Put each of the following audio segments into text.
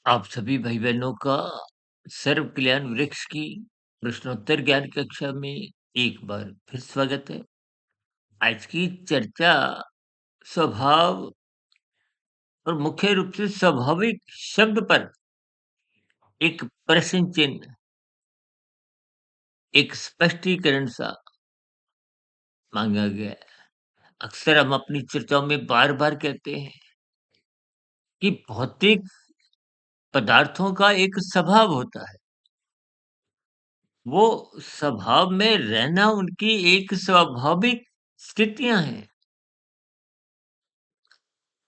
आप सभी भाई-बहनों का सर्व कल्याण वृक्ष की प्रश्नोत्तर ज्ञान कक्षा में एक बार फिर स्वागत है। आज की चर्चा स्वभाव और मुख्य रूप से स्वाभाविक शब्द पर एक प्रश्न चिन्ह, एक स्पष्टीकरण सा माँगा गया है। अक्सर हम अपनी चर्चाओं में बार-बार कहते हैं कि भौतिक पदार्थों का एक स्वभाव होता है। वो स्वभाव में रहना उनकी एक स्वाभाविक स्थितियाँ हैं।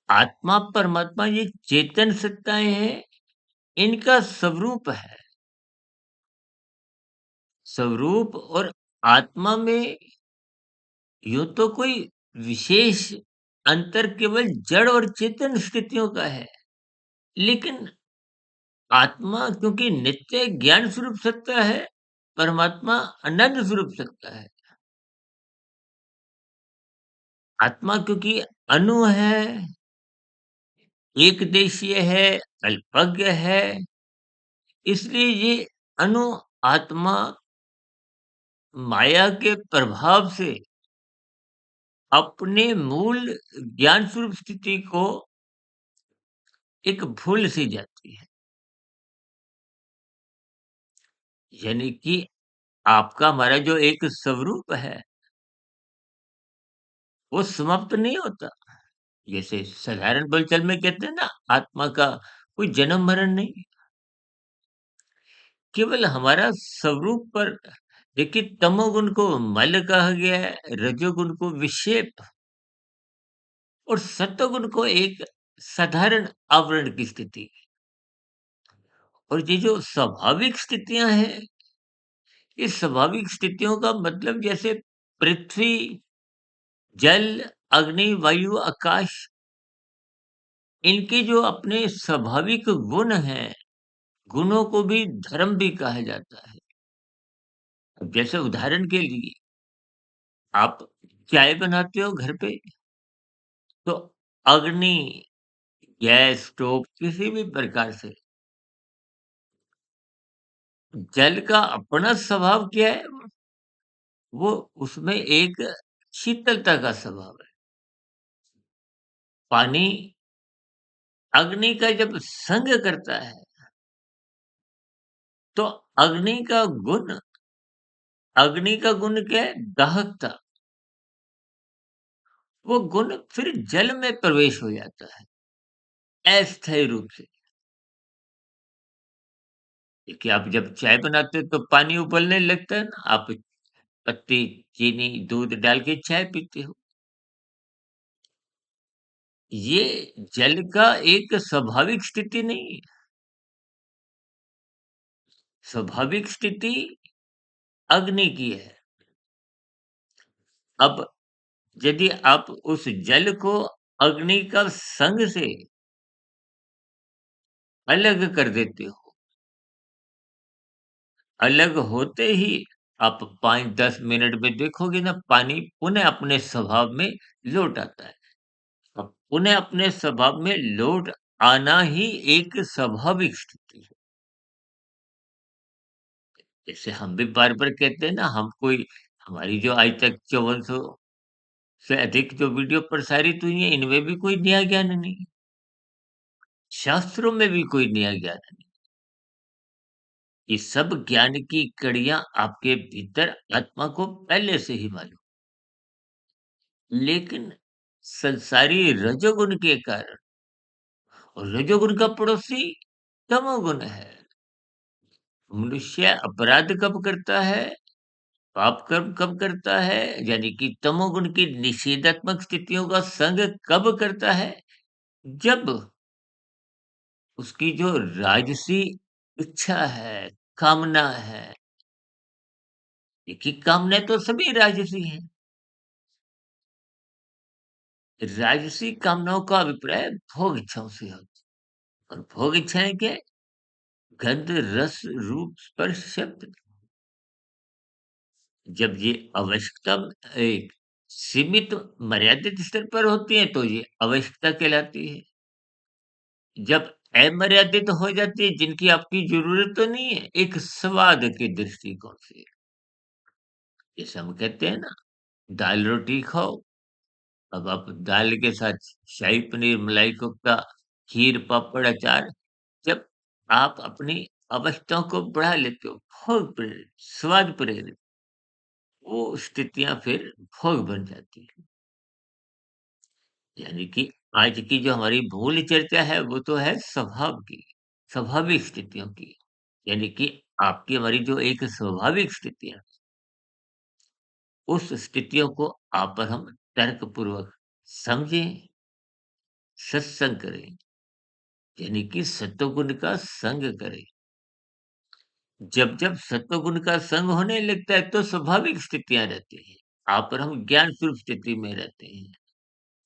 आत्मा, परमात्मा ये चेतन सत्ताएँ हैं, इनका स्वरूप है। स्वरूप और आत्मा में यूँ तो कोई विशेष अंतर केवल जड़ और चेतन स्थितियों का है। लेकिन आत्मा क्योंकि नित्य ज्ञान स्वरूप सत्ता है, परमात्मा आनंद स्वरूप सत्ता है। आत्मा क्योंकि अणु है, एकदेशीय है, अल्पज्ञ है, इसलिए ये अणु आत्मा माया के प्रभाव से अपने मूल ज्ञान स्वरूप स्थिति को एक भूल सी जाती है। यानी कि आपका हमारा जो एक स्वरूप है, वो समाप्त नहीं होता। जैसे साधारण बोलचाल में कहते हैं ना, आत्मा का कोई जन्म-मरण नहीं, केवल हमारा स्वरूप पर देखिए तमोगुण को मल कहा गया है, रजोगुण को विक्षेप और सत्वगुण को एक साधारण आवरण की स्थिति। और ये जो स्वाभाविक स्थितियाँ हैं, इस स्वाभाविक स्थितियों का मतलब जैसे पृथ्वी, जल, अग्नि, वायु, आकाश इनके जो अपने स्वाभाविक गुण हैं, गुणों को भी धर्म भी कहा जाता है। अब जैसे उदाहरण के लिए आप चाय बनाते हो घर पे, तो अग्नि, गैस, स्टोव किसी भी प्रकार से जल का अपना स्वभाव क्या है? वो उसमें एक शीतलता का स्वभाव है। पानी अग्नि का जब संग करता है, तो अग्नि का गुण क्या है? दाहकता। वो गुण फिर जल में प्रवेश हो जाता है, अस्थायी रूप से। देखिए, आप जब चाय बनाते हो तो पानी उबलने लगता है ना, आप पत्ती, चीनी, दूध डाल के चाय पीते हो। ये जल का एक स्वाभाविक स्थिति नहीं है। स्वाभाविक स्थिति अग्नि की है। अब यदि आप उस जल को अग्नि का संग से अलग कर देते हो, अलग होते ही आप 5-10 मिनट में देखोगे ना पानी पुनः अपने स्वभाव में लौट आता है। अब पुनः अपने स्वभाव में लौट आना ही एक स्वाभाविक स्थिति है। जैसे हम भी बार-बार कहते हैं ना हम कोई हमारी जो आज तक 5400 से अधिक जो वीडियो प्रसारित हुई हैं इनमें भी कोई नया ज्ञान नहीं है। शास्त्रों में भी कोई नया ज्ञान नहीं। ये सब ज्ञान की कड़ियाँ आपके भीतर आत्मा को पहले से ही मालूम। लेकिन संसारी रजोगुण के कारण और रजोगुण का पड़ोसी तमोगुण है। मनुष्य अपराध कब करता है? पाप कर्म कब करता है? यानी कि तमोगुण की निषेधात्मक स्थितियों का संग कब करता है? जब उसकी जो राजसी इच्छा है, कामना है, देखिए कामनाएँ तो सभी राजसी हैं। राजसी कामनाओं का अभिप्राय भोग इच्छाओं से होता है और भोग इच्छाएँ क्या है? गंध, रस, रूप, स्पर्श, शब्द। जब ये आवश्यकता एक सीमित मर्यादित स्तर पर होती है तो ये आवश्यकता कहलाती है। जब अमर्यादित हो जाती है जिनकी आपकी ज़रूरत तो नहीं है, एक स्वाद के दृष्टिकोण से। जैसे हम कहते हैं ना, दाल-रोटी खाओ, अब आप दाल के साथ शाही पनीर, मलाई कोफ्ता, खीर, पापड़, अचार जब आप अपनी आवश्यकताओं को बढ़ा लेते हो, भोग प्रेरित, स्वाद प्रेरित, वो स्थितियाँ फिर भोग बन जाती हैं। यानी कि आज की जो हमारी मूल चर्चा है, वो तो है स्वभाव की, स्वाभाविक स्थितियों की। यानी कि आपकी हमारी जो एक स्वाभाविक स्थितियाँ, उस स्थितियों को आप पर हम तर्कपूर्वक समझें, सत्संग करें, यानी कि सत्वगुण का संग करें। जब-जब सत्वगुण का संग होने लगता है, तो स्वाभाविक स्थितियाँ रहती हैं। आप और हम ज्ञान स्वरूप स्थिति में रहते हैं।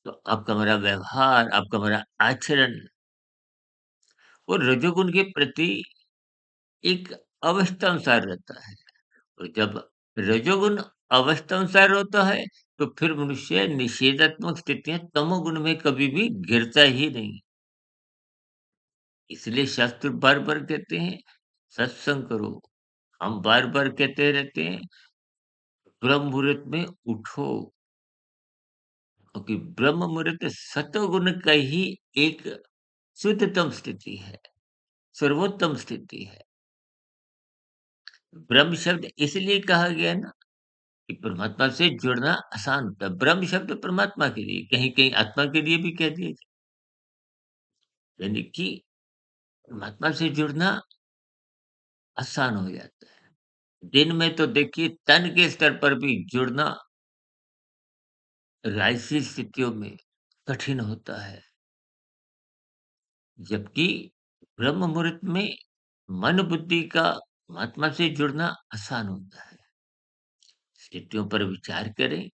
तो आपका हमारा व्यवहार, आपका हमारा आचरण वो रजोगुण के प्रति एक अवस्थानुसार रहता है। और जब रजोगुण अवस्थानुसार होता है, तो फिर मनुष्य निषेधात्मक स्थितियाँ तमोगुण में कभी भी गिरता ही नहीं। इसलिए शास्त्र बार-बार कहते हैं, सत्संग करो। हम बार-बार कहते रहते हैं, ब्रह्म मुहूर्त में उठो, क्योंकि ब्रह्म मुहूर्त सतोगुण का ही एक शुद्धतम स्थिति है, सर्वोत्तम स्थिति है। ब्रह्म शब्द इसलिए कहा गया है ना कि परमात्मा से जुड़ना आसान होता है। ब्रह्म शब्द परमात्मा के लिए, कहीं-कहीं आत्मा के लिए भी कह दिया जाए। यानी कि परमात्मा से जुड़ना आसान हो जाता है। दिन में तो देखिए तन के स्तर पर भी जुड़ना राजसी स्थितियों में कठिन होता है। जबकि ब्रह्म मुहूर्त में मन बुद्धि का परमात्मा से जुड़ना आसान होता है। स्थितियों पर विचार करें,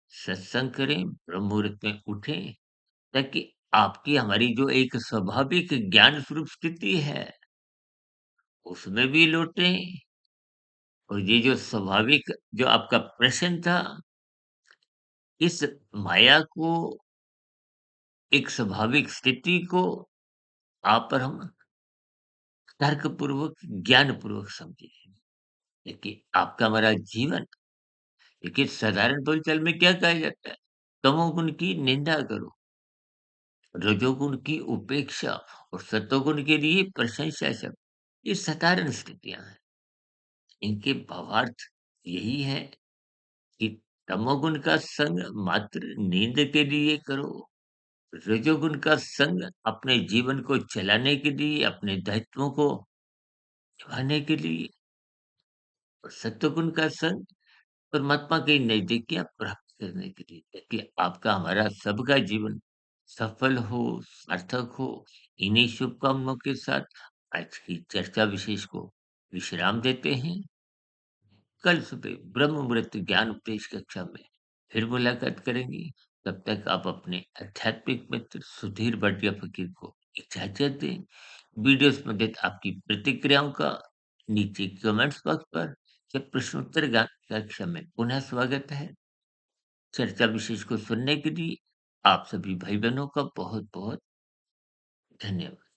सत्संग करें, ब्रह्म मुहूर्त में उठें, ताकि आपकी हमारी जो एक स्वाभाविक ज्ञान स्वरूप स्थिति है, उसमें भी लौटें और ये जो स्वाभाविक जो आपका प्रश्न था, इस माया को एक स्वाभाविक स्थिति को आप और हम तर्कपूर्वक, ज्ञानपूर्वक समझें। देखिए, आपका हमारा जीवन देखिए साधारण बोलचाल में क्या कहा जाता है? तमोगुण की निंदा करो, रजोगुण की उपेक्षा और सतोगुण के लिए प्रशंसा शब्द। ये साधारण स्थितियाँ हैं। इनके भावार्थ यही है कि तमोगुण का संग मात्र नींद के लिए करो, रजोगुण का संग अपने जीवन को चलाने के लिए, अपने दायित्वों को निभाने के लिए और सत्वगुण का संग परमात्मा की नज़दीकियाँ प्राप्त करने के लिए, ताकि आपका हमारा सबका जीवन सफल हो, सार्थक हो। इन्हीं शुभकामनाओं के साथ आज की चर्चा विशेष को विश्राम देते हैं। कल सुबह ब्रह्म मुहूर्त ज्ञान उपदेश कक्षा में फिर मुलाकात करेंगे। तब तक आप अपने आध्यात्मिक मित्र सुधीर भाटिया फकीर को इजाज़त दें। वीडियो संबंधित आपकी प्रतिक्रियाओं का नीचे कमेंट्स बॉक्स पर या प्रश्नोत्तर कक्षा में पुनः स्वागत है। चर्चा विशेष को सुनने के लिए आप सभी भाई-बहनों का बहुत-बहुत धन्यवाद।